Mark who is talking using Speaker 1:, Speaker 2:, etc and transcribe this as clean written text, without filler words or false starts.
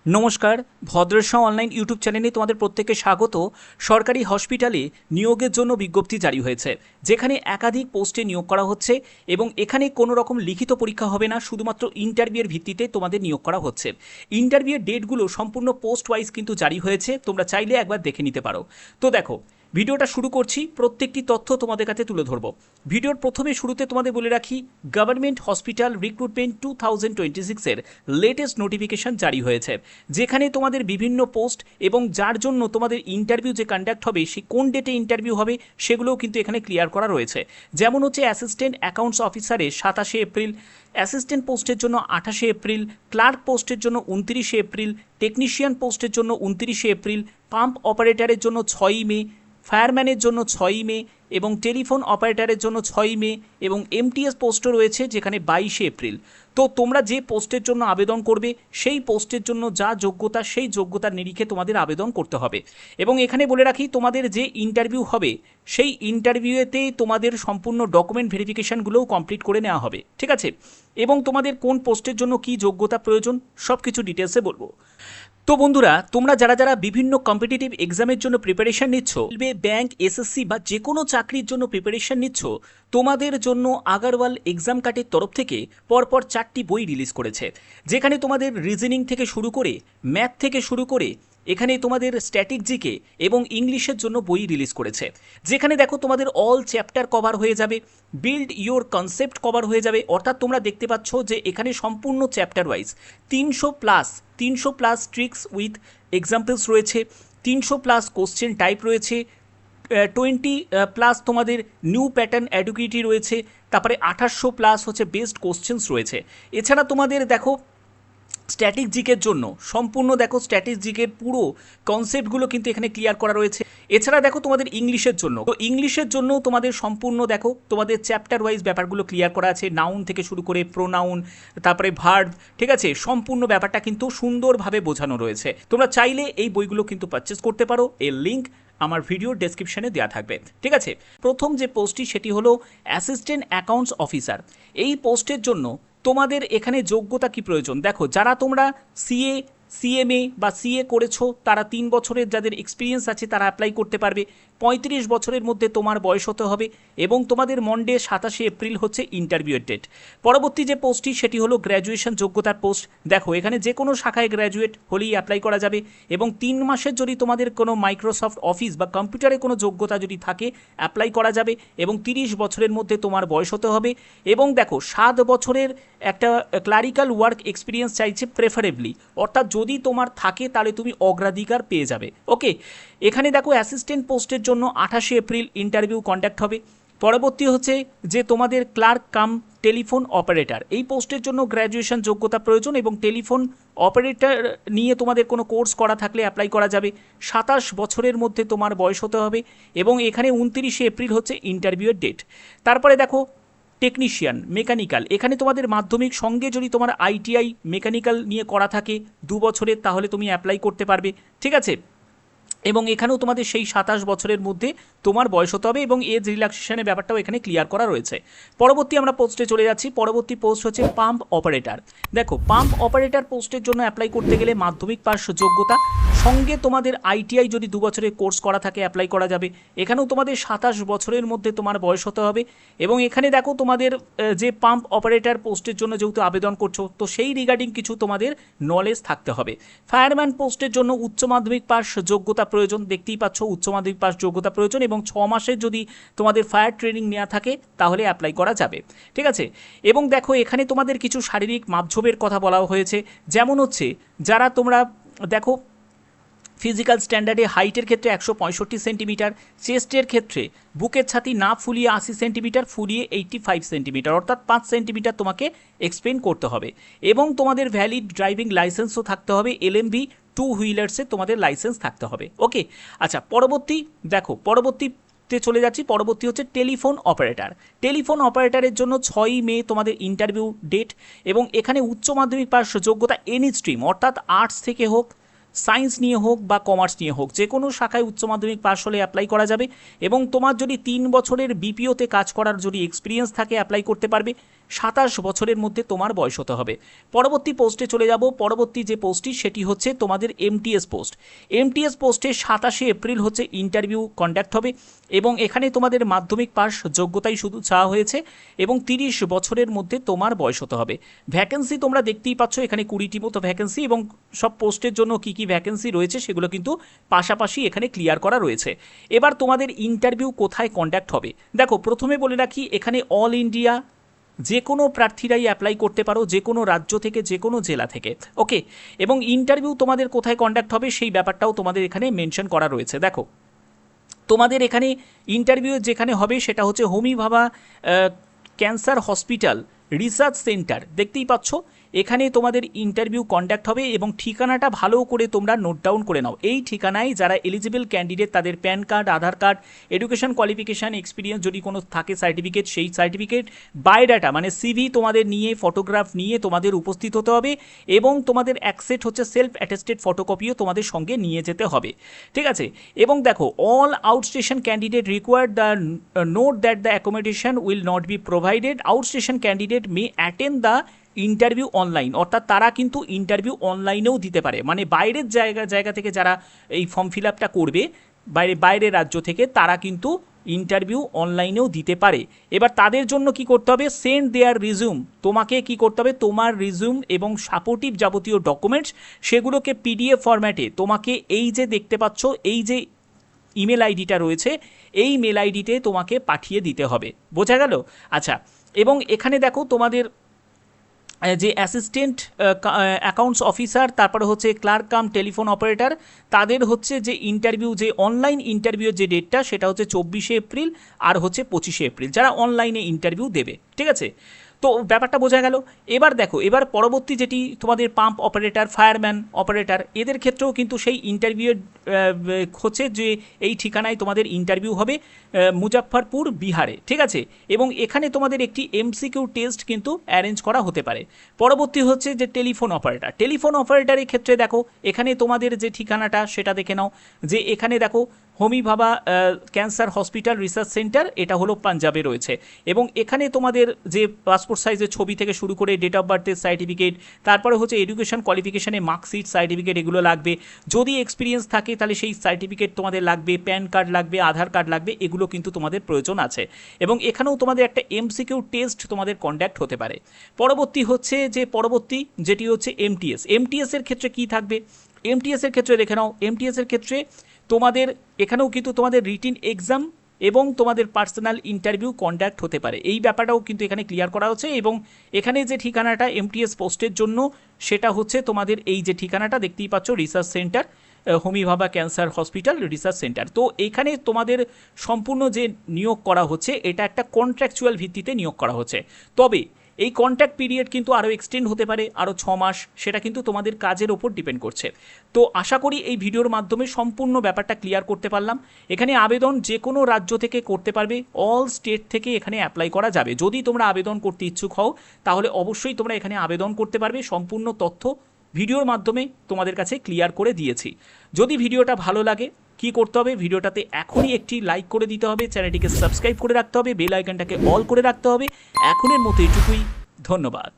Speaker 1: নমস্কার, ভদ্রেশা online YouTube চ্যানেলে তোমাদের প্রত্যেককে স্বাগত। সরকারি হসপিটালে নিয়োগের জন্য বিজ্ঞপ্তি জারি হয়েছে, যেখানে একাধিক পোস্টে নিয়োগ করা হচ্ছে এবং এখানে কোনো রকম লিখিত পরীক্ষা হবে না, শুধুমাত্র ইন্টারভিউয়ের ভিত্তিতে তোমাদের নিয়োগ করা হচ্ছে। ইন্টারভিউয়ের ডেটগুলো সম্পূর্ণ পোস্ট ওয়াইজ কিন্তু জারি হয়েছে, তোমরা চাইলে একবার দেখে নিতে পারো। তো দেখো, ভিডিওটা শুরু করছি, প্রত্যেকটি তথ্য তোমাদের কাছে তুলে ধরবো। ভিডিওর প্রথমে শুরুতে তোমাদের বলে রাখি, গভর্নমেন্ট হসপিটাল রিক্রুটমেন্ট 2026-এর লেটেস্ট নোটিফিকেশন জারি হয়েছে, যেখানে তোমাদের বিভিন্ন পোস্ট এবং যার জন্য তোমাদের ইন্টারভিউ যে কন্ডাক্ট হবে, সে কোন ডেটে ইন্টারভিউ হবে সেগুলোও কিন্তু এখানে ক্লিয়ার করা রয়েছে। যেমন হচ্ছে অ্যাসিস্ট্যান্ট অ্যাকাউন্টস অফিসারের 27শে এপ্রিল, অ্যাসিস্ট্যান্ট পোস্টের জন্য 28শে এপ্রিল, ক্লার্ক পোস্টের জন্য 29শে এপ্রিল, টেকনিশিয়ান পোস্টের জন্য 29শে এপ্রিল, পাম্প অপারেটরের জন্য 6ই মে, ফায়ারম্যানের জন্য 6ই মে এবং টেলিফোন অপারেটরের জন্য 6ই মে এবং এমটিএস পোস্টও রয়েছে যেখানে 22শে এপ্রিল। তো তোমরা যে পোস্টের জন্য আবেদন করবে সেই পোস্টের জন্য যা যোগ্যতা, সেই যোগ্যতার নিরিখে তোমাদের আবেদন করতে হবে। এবং এখানে বলে রাখি, তোমাদের যে ইন্টারভিউ হবে সেই ইন্টারভিউতে তোমাদের সম্পূর্ণ ডকুমেন্ট ভেরিফিকেশানগুলোও কমপ্লিট করে নেওয়া হবে, ঠিক আছে? এবং তোমাদের কোন পোস্টের জন্য কী যোগ্যতা প্রয়োজন সব কিছু ডিটেলসে বলবো। তো বন্ধুরা, তোমরা যারা যারা বিভিন্ন কম্পিটিটিভ এক্সামের জন্য প্রিপারেশন নিচ্ছ, ব্যাংক, এসএসসি বা যে কোনো চাকরির জন্য প্রিপারেশন নিচ্ছ, তোমাদের জন্য আগারওয়াল এক্সাম কার্ডের তরফ থেকে পরপর 4টি বই রিলিজ করেছে, যেখানে তোমাদের রিজনিং থেকে শুরু করে ম্যাথ থেকে শুরু করে এখানে তোমাদের স্ট্যাটিক জিকে এবং ইংলিশের জন্য বই রিলিজ করেছে, যেখানে দেখো তোমাদের অল চ্যাপ্টার কভার হয়ে যাবে, বিল্ড ইয়োর কনসেপ্ট কভার হয়ে যাবে। অর্থাৎ তোমরা দেখতে পাচ্ছ যে এখানে সম্পূর্ণ chapter wise 300 plus tricks with examples রয়েছে, 300 প্লাস কোশ্চেন টাইপ রয়েছে, 20 প্লাস তোমাদের নিউ প্যাটার্ন অ্যাডুকেটি রয়েছে, তারপরে 2800 প্লাস হচ্ছে বেস্ট কোশ্চেন্স রয়েছে। এছাড়া তোমাদের দেখো স্ট্যাটিক জিকের জন্য সম্পূর্ণ দেখো স্ট্যাটিক জিকের পুরো কনসেপ্টগুলো কিন্তু এখানে ক্লিয়ার করা রয়েছে। এছাড়া দেখো তোমাদের ইংলিশের জন্য, তো ইংলিশের জন্য তোমাদের সম্পূর্ণ দেখো তোমাদের চ্যাপ্টার ওয়াইজ ব্যাপারগুলো ক্লিয়ার করা আছে, নাউন থেকে শুরু করে প্রোনাউন, তারপরে ভার্ব, ঠিক আছে? সম্পূর্ণ ব্যাপারটা কিন্তু সুন্দরভাবে বোঝানো রয়েছে। তোমরা চাইলে এই বইগুলো কিন্তু পারচেস করতে পারো, এর লিঙ্ক আমার ভিডিওর ডেসক্রিপশনে দেওয়া থাকবে, ঠিক আছে? প্রথম যে পোস্টটি সেটি হলো অ্যাসিস্ট্যান্ট অ্যাকাউন্টস অফিসার। এই পোস্টের জন্য তোমাদের এখানে যোগ্যতা কি প্রয়োজন? দেখো, যারা তোমরা সিএ, সিএমএ বা সিএ করেছো তারা 3 বছরের যাদের এক্সপিরিয়েন্স আছে তারা অ্যাপ্লাই করতে পারবে। 35 বছরের মধ্যে তোমার বয়স হতে হবে এবং তোমাদের মন্ডে 27শে এপ্রিল হচ্ছে ইন্টারভিউয়ের ডেট। পরবর্তী যে পোস্টটি সেটি হলো গ্র্যাজুয়েশন যোগ্যতার পোস্ট। দেখো, এখানে যে কোনো শাখায় গ্র্যাজুয়েট হলেই অ্যাপ্লাই করা যাবে এবং 3 মাসের যদি তোমাদের কোনো মাইক্রোসফট অফিস বা কম্পিউটারে কোনো যোগ্যতা যদি থাকে অ্যাপ্লাই করা যাবে এবং 30 বছরের মধ্যে তোমার বয়স হতে হবে। এবং দেখো, 7 বছরের একটা ক্লারিক্যাল ওয়ার্ক এক্সপিরিয়েন্স চাইছে প্রেফারেবলি, অর্থাৎ যদি তোমার থাকে তাহলে তুমি অগ্রাধিকার পেয়ে যাবে, ওকে? এখানে দেখো অ্যাসিস্ট্যান্ট পোস্টের জন্য 28শে এপ্রিল ইন্টারভিউ কন্ডাক্ট হবে। পরবর্তী হচ্ছে যে তোমাদের ক্লার্ক কাম টেলিফোন অপারেটর, এই পোস্টের জন্য গ্র্যাজুয়েশন যোগ্যতা প্রয়োজন এবং টেলিফোন অপারেটর নিয়ে তোমাদের কোনো কোর্স করা থাকলে অ্যাপ্লাই করা যাবে। 27 বছরের মধ্যে তোমার বয়স হতে হবে এবং এখানে 29শে এপ্রিল হচ্ছে ইন্টারভিউয়ের ডেট। তারপরে দেখো টেকনিশিয়ান মেকানিক্যাল, এখানে তোমাদের মাধ্যমিক সঙ্গে যদি তোমার আইটিআই মেকানিক্যাল নিয়ে করা থাকে 2 বছরের, তাহলে তুমি অ্যাপ্লাই করতে পারবে, ঠিক আছে? এবং এখানেও তোমাদের সেই 27 বছরের মধ্যে তোমার বয়স হতে হবে এবং এজ রিল্যাক্সেশনের ব্যাপারটাও এখানে ক্লিয়ার করা রয়েছে। পরবর্তী আমরা পোস্টে চলে যাচ্ছি। পরবর্তী পোস্ট হচ্ছে পাম্প অপারেটর। দেখো, পাম্প অপারেটর পোস্টের জন্য অ্যাপ্লাই করতে গেলে মাধ্যমিক পাস যোগ্যতা সঙ্গে তোমাদের আইটিআই যদি 2 বছরের কোর্স করা থাকে অ্যাপ্লাই করা যাবে। এখানেও তোমাদের 27 বছরের মধ্যে তোমার বয়স হতে হবে এবং এখানে দেখো তোমাদের যে পাম্প অপারেটর পোস্টের জন্য যেহেতু আবেদন করছো, তো সেই রিগার্ডিং কিছু তোমাদের নলেজ থাকতে হবে। ফায়ারম্যান পোস্টের জন্য উচ্চ মাধ্যমিক পাস যোগ্যতা প্রয়োজন, দেখতেই পাচ্ছ উচ্চ মাধ্যমিক পাস যোগ্যতা প্রয়োজন এবং 6 মাসের যদি তোমাদের ফায়ার ট্রেনিং নেওয়া থাকে তাহলে অ্যাপ্লাই করা যাবে, ঠিক আছে? এবং দেখো, এখানে তোমাদের কিছু শারীরিক মাপঝোপের কথা বলা হয়েছে, যেমন হচ্ছে যারা তোমরা দেখো ফিজিক্যাল স্ট্যান্ডার্ডে হাইটের ক্ষেত্রে 165 সেন্টিমিটার, চেস্টের ক্ষেত্রে বুকের ছাতি না ফুলিয়ে 80 সেন্টিমিটার, ফুলিয়ে 85 সেন্টিমিটার, অর্থাৎ 5 সেন্টিমিটার তোমাকে এক্সপ্লেন করতে হবে এবং তোমাদের ভ্যালিড ড্রাইভিং লাইসেন্সও থাকতে হবে, এলএমভি 2 হুইলার্সে তোমাদের লাইসেন্স থাকতে হবে, ওকে? আচ্ছা, পরবর্তী দেখো, পরবর্তীতে চলে যাচ্ছি। পরবর্তী হচ্ছে টেলিফোন অপারেটর। টেলিফোন অপারেটরের জন্য 6ই মে তোমাদের ইন্টারভিউ ডেট এবং এখানে উচ্চ মাধ্যমিক পাস যোগ্যতা এনি স্ট্রিম, অর্থাৎ আর্টস থেকে হোক, সায়েন্স নিয়ে হোক বা কমার্স নিয়ে হোক, যে কোনো শাখায় উচ্চ মাধ্যমিক পাস হলে অ্যাপ্লাই করা যাবে এবং তোমার যদি 3 বছরের বিপিওতে কাজ করার যদি এক্সপিরিয়েন্স থাকে অ্যাপ্লাই করতে পারবে। 27 বছরের মধ্যে তোমার বয়স হতে হবে। পরবর্তী পোস্টে চলে যাব। পরবর্তী যে পোস্টটি সেটি হচ্ছে তোমাদের এমটিএস পোস্ট। এমটিএস পোস্টে 27 এপ্রিল হচ্ছে ইন্টারভিউ কন্ডাক্ট হবে এবং এখানে তোমাদের মাধ্যমিক পাস যোগ্যতাই শুধু চাওয়া হয়েছে এবং 30 বছরের মধ্যে তোমার বয়স হতে হবে। ভ্যাকেন্সি তোমরা দেখতেই পাচ্ছ এখানে 20টি মতো ভ্যাকেন্সি এবং সব পোস্টের জন্য কি কি ভ্যাকেন্সি রয়েছে সেগুলো কিন্তু পাশাপাশি এখানে ক্লিয়ার করা রয়েছে। এবার তোমাদের ইন্টারভিউ কোথায় কন্ডাক্ট হবে দেখো, প্রথমে বলে রাখি এখানে অল ইন্ডিয়া যে কোনো প্রার্থীরাই অ্যাপ্লাই করতে পারো, যে কোনো রাজ্য থেকে, যে কোনো জেলা থেকে, ওকে। এবং ইন্টারভিউ তোমাদের কোথায় কন্ডাক্ট হবে সেই ব্যাপারটাও তোমাদের এখানে মেনশন করা রয়েছে। দেখো তোমাদের এখানে ইন্টারভিউ যেখানে হবে সেটা হচ্ছে হোমি ভাবা ক্যান্সার হসপিটাল রিসার্চ সেন্টার, দেখতেই পাচ্ছ এখানে তোমাদের ইন্টারভিউ কন্ডাক্ট হবে এবং ঠিকানাটা ভালো করে তোমরা নোট ডাউন করে নাও। এই ঠিকানায় যারা এলিজিবল ক্যান্ডিডেট তাদের প্যান কার্ড, আধার কার্ড, এডুকেশন কোয়ালিফিকেশান, এক্সপিরিয়েন্স যদি কোনো থাকে সার্টিফিকেট, সেই সার্টিফিকেট, বায়োডাটা মানে সিভি তোমাদের নিয়ে, ফটোগ্রাফ নিয়ে তোমাদের উপস্থিত হতে হবে এবং তোমাদের অ্যাকসেট হচ্ছে সেলফ অ্যাটেস্টেড ফটোকপিও তোমাদের সঙ্গে নিয়ে যেতে হবে, ঠিক আছে। এবং দেখো all outstation candidate required the note that the accommodation will not be provided, outstation candidate may attend the interview online, অর্থাৎ তারা কিন্তু ইন্টারভিউ অনলাইনেও দিতে পারে, মানে বাইরের জায়গা থেকে যারা এই ফর্ম ফিল আপটা করবে বাইরের রাজ্য থেকে তারা কিন্তু ইন্টারভিউ অনলাইনেও দিতে পারে। এবার তাদের জন্য কি করতে হবে, সেন্ড দেয়ার রিজিউম, তোমাকে কি করতে হবে তোমার রিজিউম এবং সাপোর্টিভ যাবতীয় ডকুমেন্টস সেগুলোকে পিডিএফ ফরম্যাটে তোমাকে এই যে দেখতে পাচ্ছ এই যে ইমেল আইডিটা রয়েছে এই মেল আইডিতে তোমাকে পাঠিয়ে দিতে হবে, বোঝা গেল? আচ্ছা, এবং এখানে দেখো তোমাদের যে অ্যাসিস্ট্যান্ট অ্যাকাউন্টস অফিসার, তারপরে হচ্ছে ক্লার্ক কাম টেলিফোন অপারেটর, তাদের হচ্ছে যে ইন্টারভিউ, যে অনলাইন ইন্টারভিউর যে ডেটটা সেটা হচ্ছে 24 এপ্রিল আর হচ্ছে 25 এপ্রিল, যারা অনলাইনে ইন্টারভিউ দেবে, ঠিক আছে। তো ব্যাপারটা বোঝা গেল। এবার দেখো, এবার পরবর্তী যেটি তোমাদের পাম্প অপারেটর, ফায়ারম্যান অপারেটর, এদের ক্ষেত্রেও কিন্তু সেই ইন্টারভিউয়ের হচ্ছে যে এই ঠিকানায় তোমাদের ইন্টারভিউ হবে মুজাফফরপুর, বিহারে, ঠিক আছে। এবং এখানে তোমাদের একটি এমসিকিউ টেস্ট কিন্তু অ্যারেঞ্জ করা হতে পারে। পরবর্তী হচ্ছে যে টেলিফোন অপারেটর, টেলিফোন অপারেটরের ক্ষেত্রে দেখো এখানে তোমাদের যে ঠিকানাটা সেটা দেখে নাও, যে এখানে দেখো হোমি ভাবা ক্যান্সার হসপিটাল রিসার্চ সেন্টার, এটা হলো পাঞ্জাবে রয়েছে এবং এখানে তোমাদের যে পাসপোর্ট সাইজের ছবি থেকে শুরু করে ডেট অফ বার্থের সার্টিফিকেট, তারপরে হচ্ছে এডুকেশন কোয়ালিফিকেশানে মার্কশিট, সার্টিফিকেট এগুলো লাগবে। যদি এক্সপিরিয়েন্স থাকে তাহলে সেই সার্টিফিকেট তোমাদের লাগবে, প্যান কার্ড লাগবে, আধার কার্ড লাগবে, এগুলো কিন্তু তোমাদের প্রয়োজন আছে। এবং এখানেও তোমাদের একটা এমসিকিউ টেস্ট তোমাদের কন্ডাক্ট হতে পারে। পরবর্তী হচ্ছে যে যেটি হচ্ছে এমটিএস এর ক্ষেত্রে কি থাকবে, এমটিএস এর ক্ষেত্রে দেখে নাও। এমটিএস এর ক্ষেত্রে তোমাদের এখানেও কিন্তু তোমাদের রিটিন এক্সাম এবং তোমাদের পার্সোনাল ইন্টারভিউ কন্ডাক্ট হতে পারে, এই ব্যাপারটাও কিন্তু এখানে ক্লিয়ার করা হচ্ছে। এবং এখানে যে ঠিকানাটা এমটিএস পোস্টের জন্য সেটা হচ্ছে তোমাদের এই যে ঠিকানাটা দেখতেই পাচ্ছ, রিসার্চ সেন্টার হোমি ভাবা ক্যান্সার হসপিটাল রিসার্চ সেন্টার। তো এখানে তোমাদের সম্পূর্ণ যে নিয়োগ করা হচ্ছে এটা একটা কন্ট্রাকচুয়াল ভিত্তিতে নিয়োগ করা হচ্ছে, তবে এই কন্ট্রাক্ট পিরিয়ড কিন্তু আরও এক্সটেন্ড হতে পারে, আরও 6 মাস, সেটা কিন্তু তোমাদের কাজের ওপর ডিপেন্ড করছে। তো আশা করি এই ভিডিওর মাধ্যমে সম্পূর্ণ ব্যাপারটা ক্লিয়ার করতে পারলাম। এখানে আবেদন যে কোনো রাজ্য থেকে করতে পারবে, অল স্টেট থেকে এখানে অ্যাপ্লাই করা যাবে। যদি তোমরা আবেদন করতে ইচ্ছুক হও তাহলে অবশ্যই তোমরা এখানে আবেদন করতে পারবে। সম্পূর্ণ তথ্য ভিডিওর মাধ্যমে তোমাদের কাছে ক্লিয়ার করে দিয়েছি। যদি ভিডিওটা ভালো লাগে কি করতে হবে, ভিডিওটাতে এখনই একটি লাইক করে দিতে হবে, চ্যানেলটিকে সাবস্ক্রাইব করে রাখতে হবে, বেল আইকনটাকে অল করে রাখতে হবে। এখনের মতো এটুকুই, ধন্যবাদ।